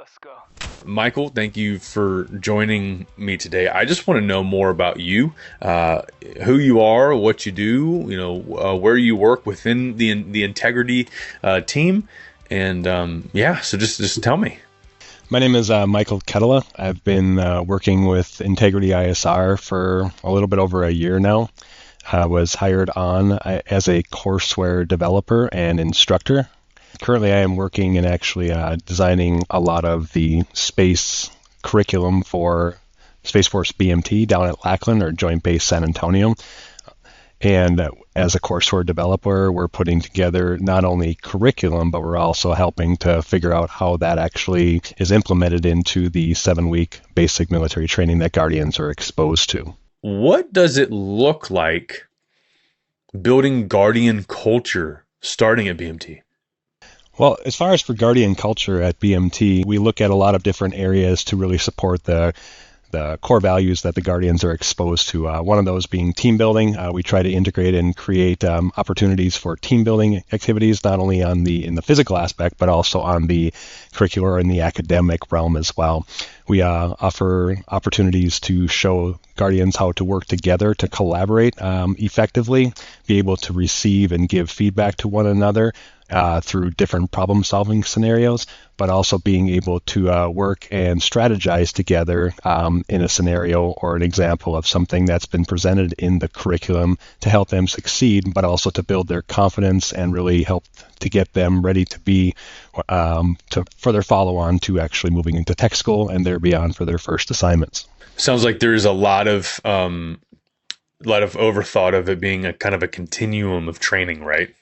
Let's go. Michael, thank you for joining me today. I just want to know more about you, who you are, what you do, where you work within the Integrity team, and yeah. So just tell me. My name is Michael Ketola. I've been working with Integrity ISR for a little bit over a year now. I was hired on as a courseware developer and instructor. Currently, I am working in actually designing a lot of the space curriculum for Space Force BMT down at Lackland or Joint Base San Antonio. And as a courseware developer, we're putting together not only curriculum, but we're also helping to figure out how that actually is implemented into the 7-week basic military training that Guardians are exposed to. What does it look like building Guardian culture starting at BMT? Well, as far as for Guardian culture at BMT, we look at a lot of different areas to really support the core values that the Guardians are exposed to. One of those being team building. We try to integrate and create opportunities for team building activities, not only in the physical aspect, but also on the curricular and the academic realm as well. We offer opportunities to show Guardians how to work together to collaborate effectively, be able to receive and give feedback to one another through different problem-solving scenarios, but also being able to work and strategize together in a scenario or an example of something that's been presented in the curriculum to help them succeed, but also to build their confidence and really help to get them ready to be to further follow on to actually moving into tech school and there beyond for their first assignments. Sounds like there's a lot of overthought of it being a kind of a continuum of training, right?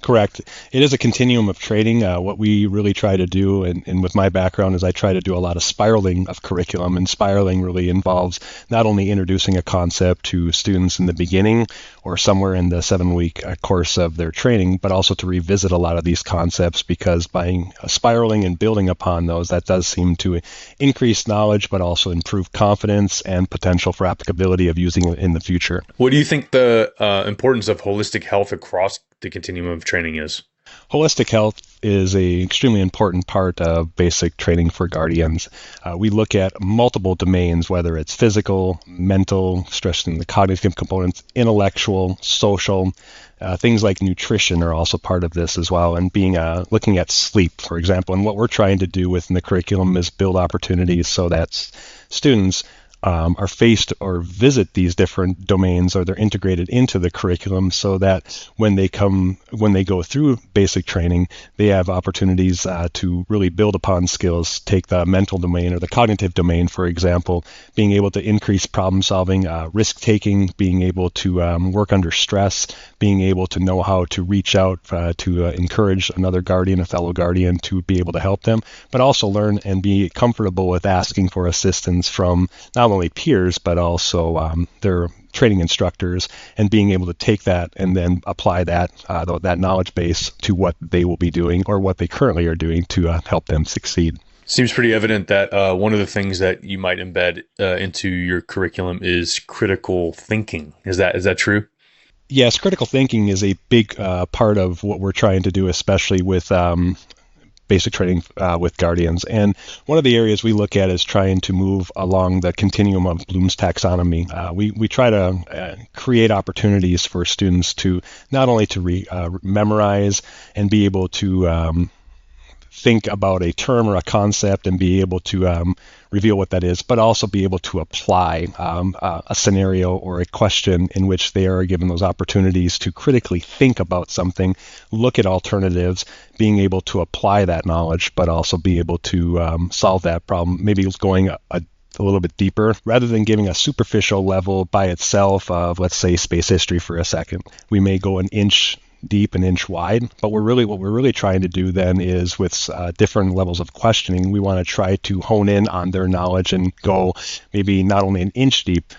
Correct. It is a continuum of training. What we really try to do, and with my background, is I try to do a lot of spiraling of curriculum, and spiraling really involves not only introducing a concept to students in the beginning or somewhere in the 7-week course of their training, but also to revisit a lot of these concepts, because by spiraling and building upon those, that does seem to increase knowledge, but also improve confidence and potential for applicability of using it in the future. What do you think the importance of holistic health across the continuum of training is? Holistic health is an extremely important part of basic training for Guardians. We look at multiple domains, whether it's physical, mental, stressing the cognitive components, intellectual, social. Things like nutrition are also part of this as well, and being looking at sleep, for example. And what we're trying to do within the curriculum is build opportunities so that students are faced or visit these different domains, or they're integrated into the curriculum, so that when they go through basic training, they have opportunities to really build upon skills. Take the mental domain or the cognitive domain, for example, being able to increase problem solving, risk taking, being able to work under stress, being able to know how to reach out to encourage another guardian, a fellow guardian, to be able to help them, but also learn and be comfortable with asking for assistance from not only peers, but also their training instructors, and being able to take that and then apply that knowledge base to what they will be doing or what they currently are doing to help them succeed. Seems pretty evident that one of the things that you might embed into your curriculum is critical thinking. Is that true? Yes, critical thinking is a big part of what we're trying to do, especially with basic training with Guardians. And one of the areas we look at is trying to move along the continuum of Bloom's taxonomy. We try to create opportunities for students to not only to memorize and be able to think about a term or a concept and be able to reveal what that is, but also be able to apply a scenario or a question in which they are given those opportunities to critically think about something, look at alternatives, being able to apply that knowledge, but also be able to solve that problem, maybe going a little bit deeper, rather than giving a superficial level by itself of, let's say, space history for a second. We may go an inch deep, an inch wide, but what we're really trying to do then is with different levels of questioning, we want to try to hone in on their knowledge and go maybe not only an inch deep,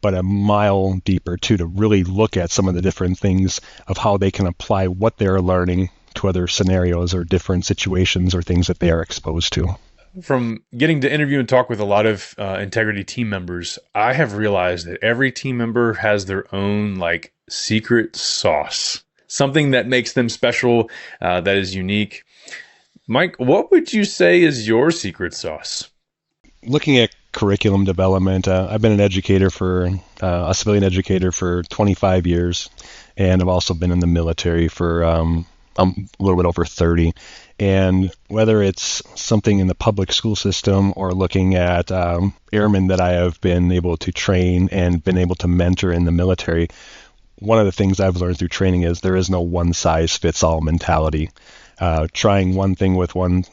but a mile deeper too, to really look at some of the different things of how they can apply what they're learning to other scenarios or different situations or things that they are exposed to. From getting to interview and talk with a lot of Integrity team members, I have realized that every team member has their own secret sauce, something that makes them special, that is unique. Mike, what would you say is your secret sauce? Looking at curriculum development, I've been an educator for a civilian educator for 25 years, and I've also been in the military for a little bit over 30. And whether it's something in the public school system or looking at airmen that I have been able to train and been able to mentor in the military, one of the things I've learned through training is there is no one size fits all mentality. Trying one thing with one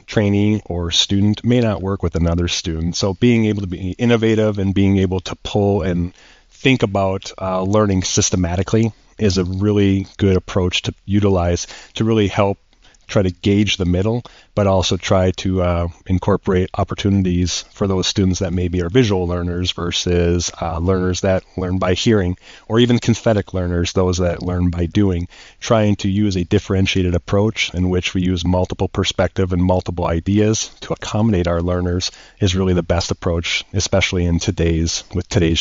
trainee or student may not work with another student. So being able to be innovative and being able to pull and think about learning systematically is a really good approach to utilize to really help try to gauge the middle, but also try to incorporate opportunities for those students that maybe are visual learners versus learners that learn by hearing, or even kinesthetic learners, those that learn by doing, trying to use a differentiated approach in which we use multiple perspective and multiple ideas to accommodate our learners is really the best approach, especially in today's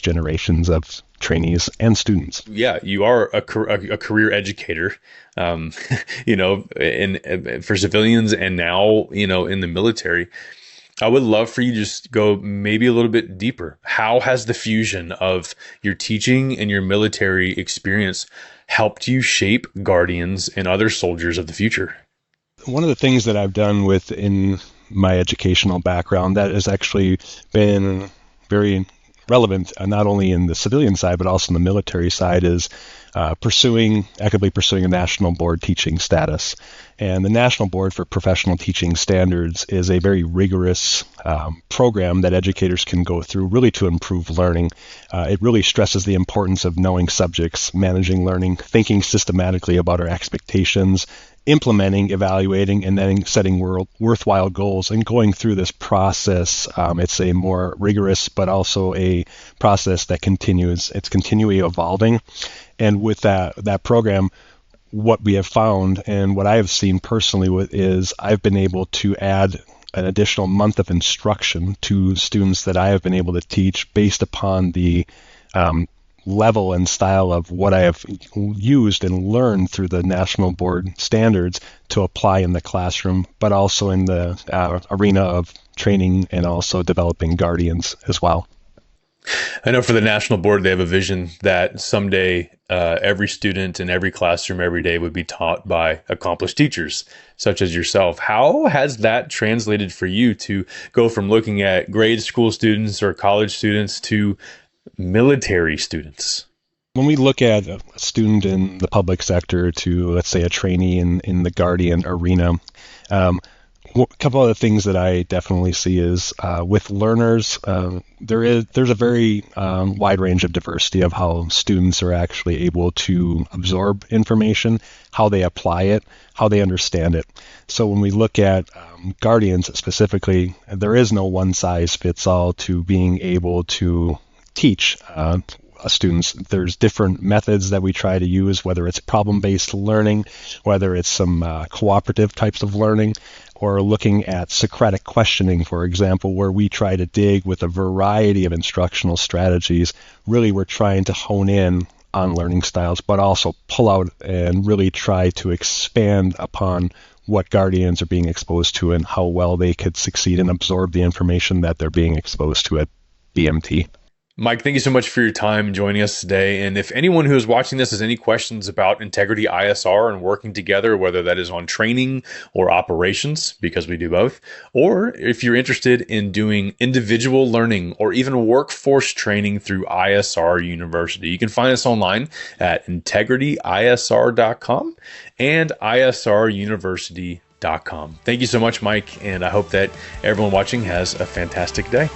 generations of trainees and students. Yeah, you are a career educator, for civilians and now, in the military. I would love for you to just go maybe a little bit deeper. How has the fusion of your teaching and your military experience helped you shape guardians and other soldiers of the future? One of the things that I've done within my educational background that has actually been very relevant, not only in the civilian side, but also in the military side, is actively pursuing a national board teaching status. And the National Board for Professional Teaching Standards is a very rigorous program that educators can go through really to improve learning. It really stresses the importance of knowing subjects, managing learning, thinking systematically about our expectations, implementing, evaluating, and then setting worthwhile goals and going through this process. It's a more rigorous, but also a process that continues. It's continually evolving. And with that program, what we have found and what I have seen personally is I've been able to add an additional month of instruction to students that I have been able to teach based upon the level and style of what I have used and learned through the National Board standards to apply in the classroom, but also in the arena of training and also developing guardians as well. I know for the National Board, they have a vision that someday every student in every classroom every day would be taught by accomplished teachers, such as yourself. How has that translated for you to go from looking at grade school students or college students to military students? When we look at a student in the public sector to, let's say, a trainee in the guardian arena, a couple of the things that I definitely see is with learners, there's a very wide range of diversity of how students are actually able to absorb information, how they apply it, how they understand it. So when we look at guardians specifically, there is no one size fits all to being able to teach students. There's different methods that we try to use, whether it's problem-based learning, whether it's some cooperative types of learning, or looking at Socratic questioning, for example, where we try to dig with a variety of instructional strategies. Really, we're trying to hone in on learning styles, but also pull out and really try to expand upon what guardians are being exposed to and how well they could succeed and absorb the information that they're being exposed to at BMT. Mike, thank you so much for your time joining us today. And if anyone who is watching this has any questions about Integrity ISR and working together, whether that is on training or operations, because we do both, or if you're interested in doing individual learning or even workforce training through ISR University, you can find us online at integrityisr.com and isruniversity.com. Thank you so much, Mike, and I hope that everyone watching has a fantastic day.